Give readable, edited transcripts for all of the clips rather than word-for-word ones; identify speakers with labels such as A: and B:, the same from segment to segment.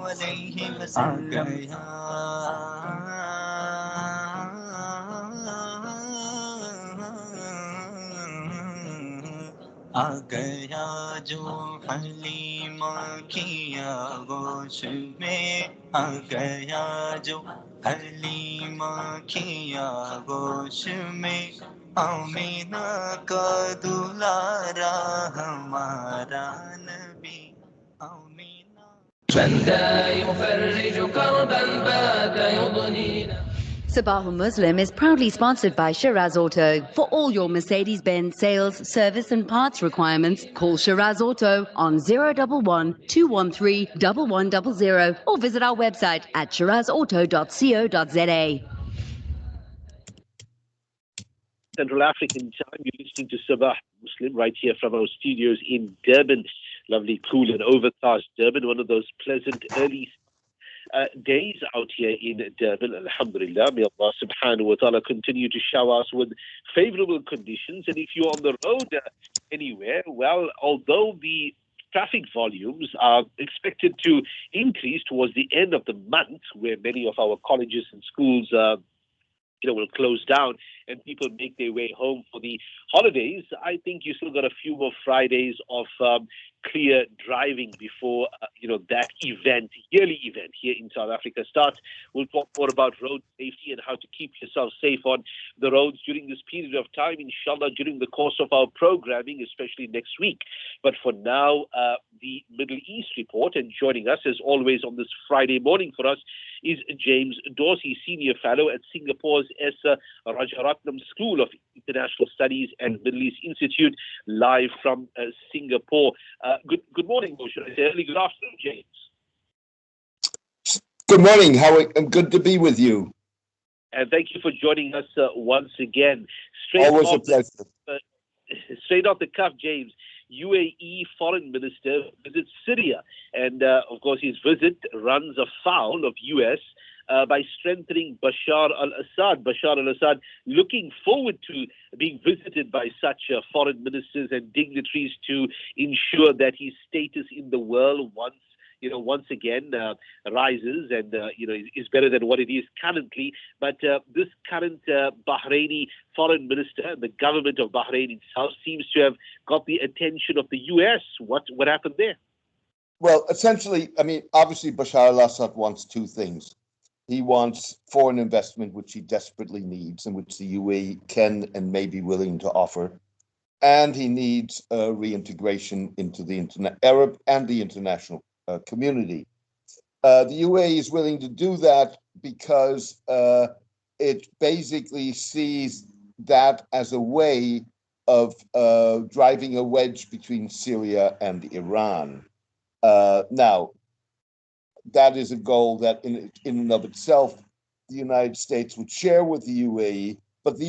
A: अलैहि वसल्लम आ गया जो हलीमा की आगोश में आ गया जो हलीमा की आगोश में आमीना का दुलारा हमारा नबी Amina بدا يفرج كربا بات يضنينا. Sabahul Muslim is proudly sponsored by Shiraz Auto. For all your Mercedes-Benz sales, service and parts requirements, call Shiraz Auto on 011 213 1100 or visit our website at shirazauto.co.za.
B: Central African time, you're listening to Sabah Muslim right here from our studios in Durban. Lovely, cool and overcast Durban, one of those pleasant early days out here in Durban. Alhamdulillah, may Allah subhanahu wa ta'ala continue to shower us with favorable conditions. And if you're on the road anywhere, well, although the traffic volumes are expected to increase towards the end of the month, where many of our colleges and schools will close down and people make their way home for the holidays, I think you still got a few more Fridays of clear driving before that yearly event here in South Africa starts. We'll talk more about road safety and how to keep yourself safe on the roads during this period of time, inshallah, during the course of our programming, especially next week. But for now, the Middle East report, and joining us as always on this Friday morning for us is James Dorsey, Senior Fellow at Singapore's Rajaratnam School of International Studies and Middle East Institute, live from Singapore. Good morning, or should I say early good afternoon, James.
C: Good morning. Good to be with you.
B: And thank you for joining us once again.
C: Always a pleasure.
B: Straight off the cuff, James. UAE Foreign Minister visits Syria, and of course his visit runs afoul of US by strengthening Bashar al-Assad. Bashar al-Assad looking forward to being visited by such foreign ministers and dignitaries to ensure that his status in the world once again rises and is better than what it is currently. But this current Bahraini foreign minister, the government of Bahrain itself, seems to have got the attention of the US. What happened there?
C: Well, essentially, obviously Bashar al-Assad wants two things. He wants foreign investment, which he desperately needs, and which the UAE can and may be willing to offer. And he needs reintegration into the Arab and the international community. The UAE is willing to do that because it basically sees that as a way of driving a wedge between Syria and Iran. Now, that is a goal that in and of itself, the United States would share with the UAE, but the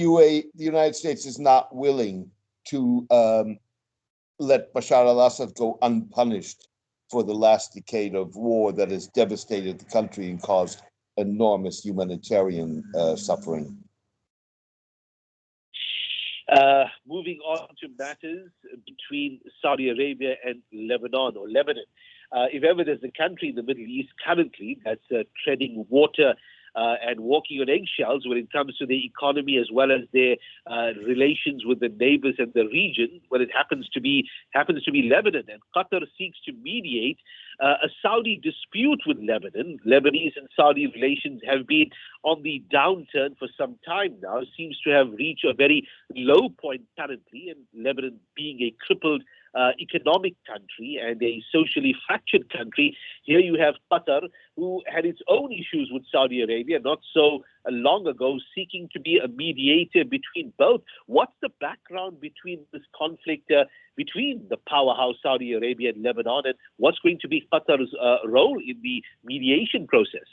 C: United States is not willing to let Bashar al-Assad go unpunished for the last decade of war that has devastated the country and caused enormous humanitarian suffering.
B: Moving on to matters between Saudi Arabia and Lebanon. If ever there's a country in the Middle East currently that's treading water and walking on eggshells when it comes to the economy as well as their relations with the neighbors and the region, well, it happens to be Lebanon, and Qatar seeks to mediate a Saudi dispute with Lebanon. Lebanese and Saudi relations have been on the downturn for some time now. It seems to have reached a very low point currently, and Lebanon being a crippled economic country and a socially fractured country. Here you have Qatar, who had its own issues with Saudi Arabia not so long ago, seeking to be a mediator between both. What's the background between this conflict between the powerhouse Saudi Arabia and Lebanon, and what's going to be Qatar's role in the mediation process?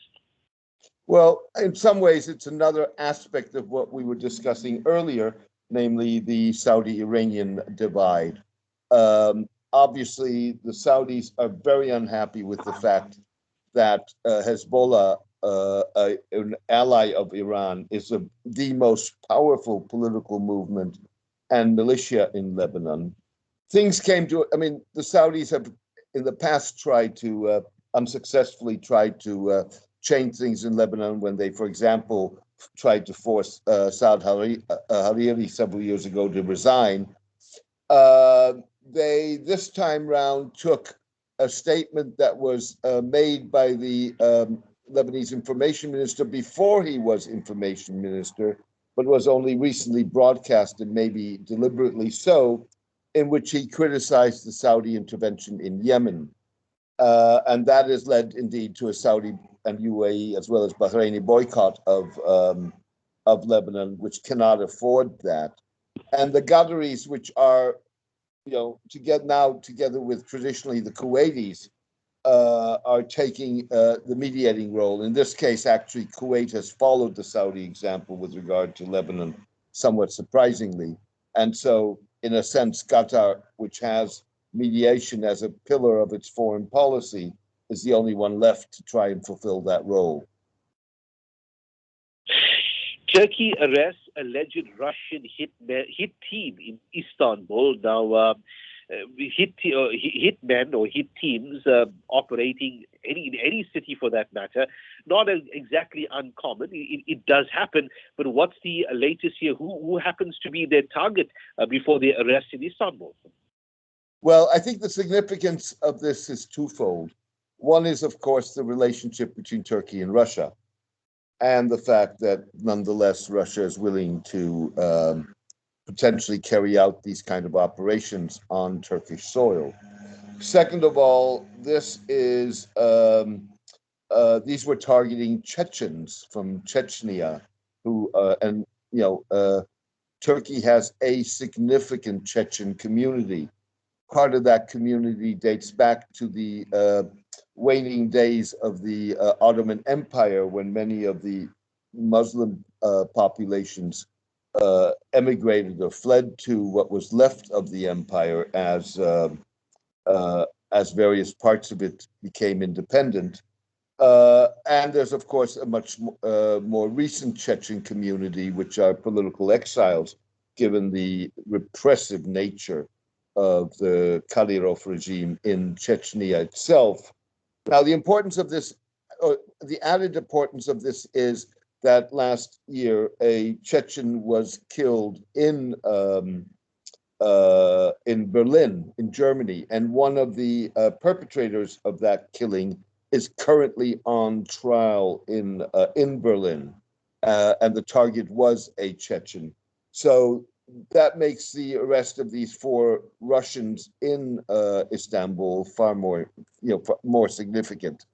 C: Well, in some ways, it's another aspect of what we were discussing earlier, namely the Saudi-Iranian divide. Obviously, the Saudis are very unhappy with the fact that Hezbollah, an ally of Iran, is the most powerful political movement and militia in Lebanon. Things came to, the Saudis have in the past tried to unsuccessfully tried to change things in Lebanon when they, for example, tried to force Saad Hariri several years ago to resign. They this time round took a statement that was made by the Lebanese information minister before he was information minister, but was only recently broadcast, and maybe deliberately so, in which he criticized the Saudi intervention in Yemen. And that has led indeed to a Saudi and UAE as well as Bahraini boycott of Lebanon, which cannot afford that. And the Qataris, which are, together with traditionally the Kuwaitis, are taking the mediating role. In this case, actually, Kuwait has followed the Saudi example with regard to Lebanon, somewhat surprisingly. And so, in a sense, Qatar, which has mediation as a pillar of its foreign policy, is the only one left to try and fulfill that role.
B: Turkey arrests alleged Russian hit team in Istanbul. Now, hitmen or hit teams operating in any city for that matter, not exactly uncommon. It does happen, but what's the latest here? Who happens to be their target before their arrest in Istanbul?
C: Well, I think the significance of this is twofold. One is, of course, the relationship between Turkey and Russia, and the fact that nonetheless Russia is willing to potentially carry out these kind of operations on Turkish soil. Second of all, this is these were targeting Chechens from Chechnya, who Turkey has a significant Chechen community. Part of that community dates back to the waning days of the Ottoman Empire, when many of the Muslim populations emigrated or fled to what was left of the empire as various parts of it became independent. And there's, of course, a much more recent Chechen community, which are political exiles, given the repressive nature of the Kadyrov regime in Chechnya itself. Now, the importance of this, or the added importance of this, is that last year a Chechen was killed in Berlin, in Germany, and one of the perpetrators of that killing is currently on trial in Berlin, and the target was a Chechen. So that makes the arrest of these 4 Russians in Istanbul far more significant.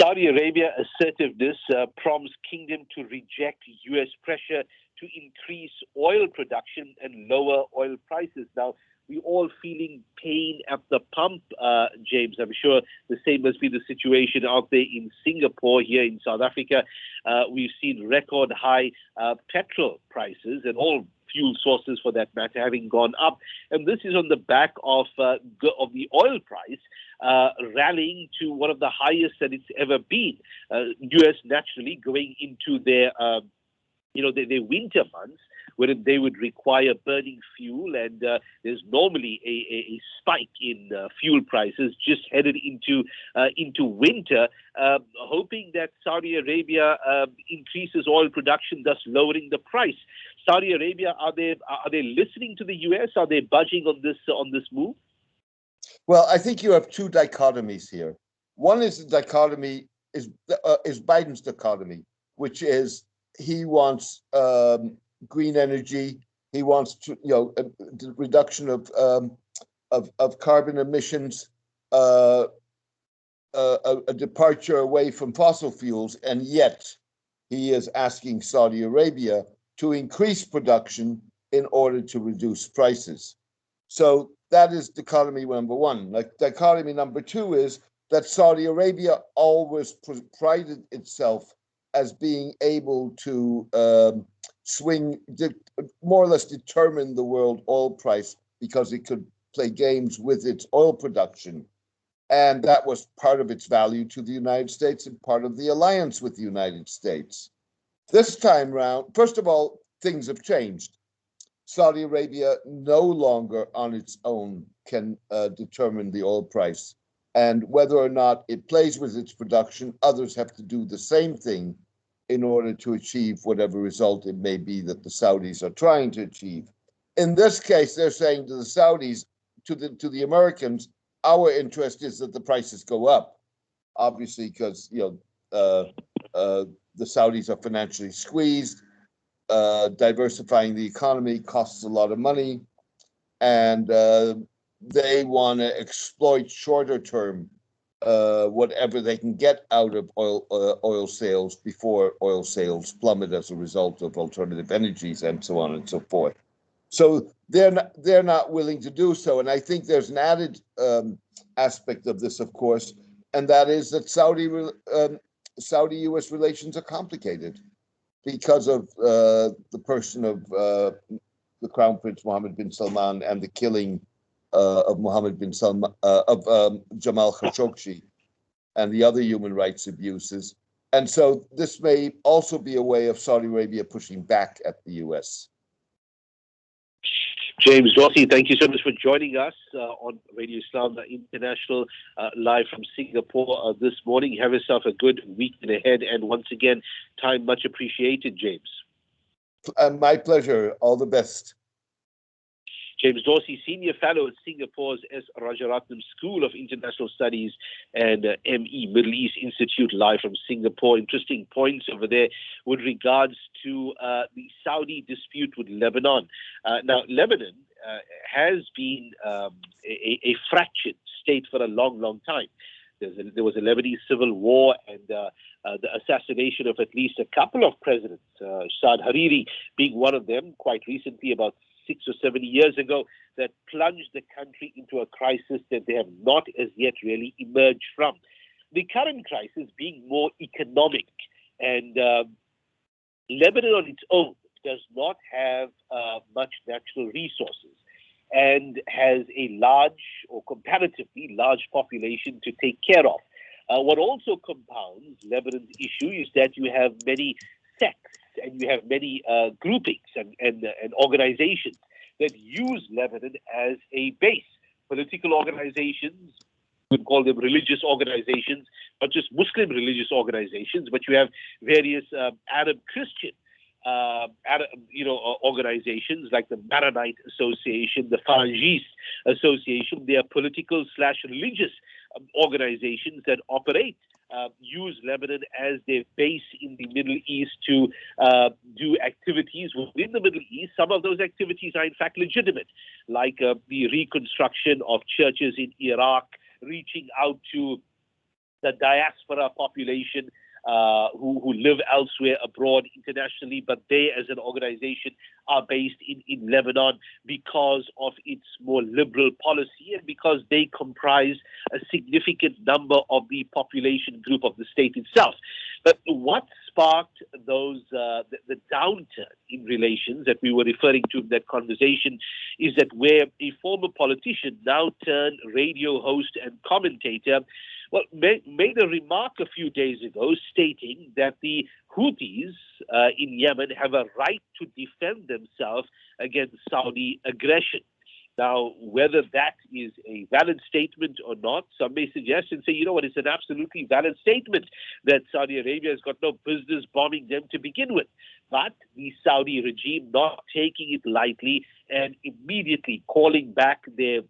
B: Saudi Arabia assertiveness prompts kingdom to reject U.S. pressure to increase oil production and lower oil prices. Now, we're all feeling pain at the pump, James. I'm sure the same must be the situation out there in Singapore, here in South Africa. We've seen record high petrol prices, and all fuel sources for that matter having gone up. And this is on the back of the oil price rallying to one of the highest that it's ever been. U.S. naturally going into their winter months, where they would require burning fuel, and there's normally a spike in fuel prices just headed into winter, hoping that Saudi Arabia increases oil production, thus lowering the price. Saudi Arabia, are they listening to the U.S.? Are they budging on this move?
C: Well, I think you have 2 dichotomies here. One is the dichotomy is Biden's dichotomy, which is he wants green energy. He wants to, the reduction of carbon emissions, a departure away from fossil fuels, and yet he is asking Saudi Arabia to increase production in order to reduce prices. So that is dichotomy number 1. Like, dichotomy number 2 is that Saudi Arabia always prided itself as being able to more or less determine the world oil price, because it could play games with its oil production. And that was part of its value to the United States and part of the alliance with the United States. This time round, first of all, things have changed. Saudi Arabia no longer on its own can determine the oil price. And whether or not it plays with its production, others have to do the same thing in order to achieve whatever result it may be that the Saudis are trying to achieve. In this case, they're saying to the Saudis, to the Americans, our interest is that the prices go up, obviously, because the Saudis are financially squeezed. Diversifying the economy costs a lot of money, and they want to exploit shorter term whatever they can get out of oil sales before oil sales plummet as a result of alternative energies and so on and so forth. So they're not willing to do so, and I think there's an added aspect of this, of course, and that is that Saudi-U.S. relations are complicated because of the person of the Crown Prince Mohammed bin Salman and the killing of Mohammed bin Salman of Jamal Khashoggi and the other human rights abuses. And so this may also be a way of Saudi Arabia pushing back at the U.S.
B: James Dorsey, thank you so much for joining us on Radio Islam International, live from Singapore this morning. Have yourself a good weekend ahead. And once again, time much appreciated, James.
C: My pleasure. All the best.
B: James Dorsey, Senior Fellow at Singapore's S. Rajaratnam School of International Studies and ME Middle East Institute, live from Singapore. Interesting points over there with regards to the Saudi dispute with Lebanon. Now, Lebanon has been a fractured state for a long, long time. There was a Lebanese civil war and the assassination of at least a couple of presidents, Saad Hariri being one of them, quite recently, about 6 or 7 years ago, that plunged the country into a crisis that they have not as yet really emerged from. The current crisis being more economic, and Lebanon on its own does not have much natural resources and has a large or comparatively large population to take care of. What also compounds Lebanon's issue is that you have many sects and you have many groupings and organizations that use Lebanon as a base. Political organizations, we would call them religious organizations, not just Muslim religious organizations, but you have various Arab Christian organizations like the Maronite Association, the Farangis Association. They are political/religious organizations that operate, use Lebanon as their base in the Middle East to do activities within the Middle East. Some of those activities are in fact legitimate, like the reconstruction of churches in Iraq, reaching out to the diaspora population who live elsewhere abroad internationally, but they as an organization are based in Lebanon because of its more liberal policy and because they comprise a significant number of the population group of the state itself. But what sparked those the downturn in relations that we were referring to in that conversation is that where a former politician, now turned radio host and commentator, made a remark a few days ago stating that the Houthis in Yemen have a right to defend themselves against Saudi aggression. Now, whether that is a valid statement or not, some may suggest and say, you know what, it's an absolutely valid statement that Saudi Arabia has got no business bombing them to begin with. But the Saudi regime not taking it lightly and immediately calling back their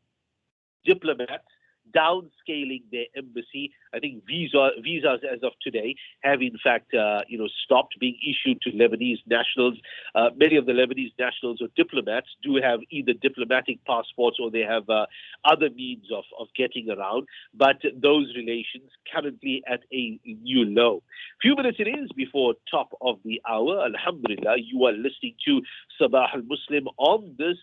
B: diplomats, downscaling their embassy. I think visas as of today have in fact stopped being issued to Lebanese nationals. Many of the Lebanese nationals or diplomats do have either diplomatic passports or they have other means of getting around, but those relations currently at a new low. Few minutes it is before top of the hour. Alhamdulillah, you are listening to Sabah al-Muslim on this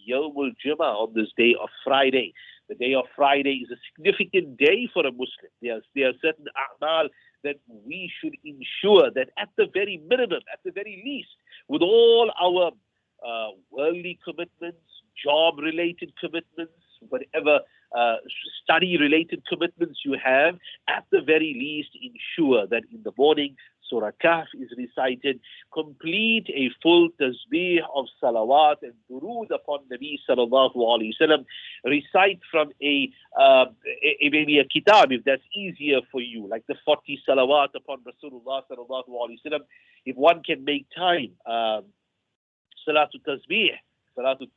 B: Yawm al-Jummah, on this day of Friday. The day of Friday is a significant day for a Muslim. There are certain a'mal that we should ensure that at the very minimum, at the very least, with all our worldly commitments, job-related commitments, whatever study-related commitments you have, at the very least ensure that in the morning, Surah Kahf is recited, complete a full tasbih of salawat and durood upon Nabi sallallahu alayhi wasallam. Recite from maybe a kitab if that's easier for you, like the 40 salawat upon Rasulullah sallallahu alayhi wasallam. If one can make time, Salatul Tasbih, Salatul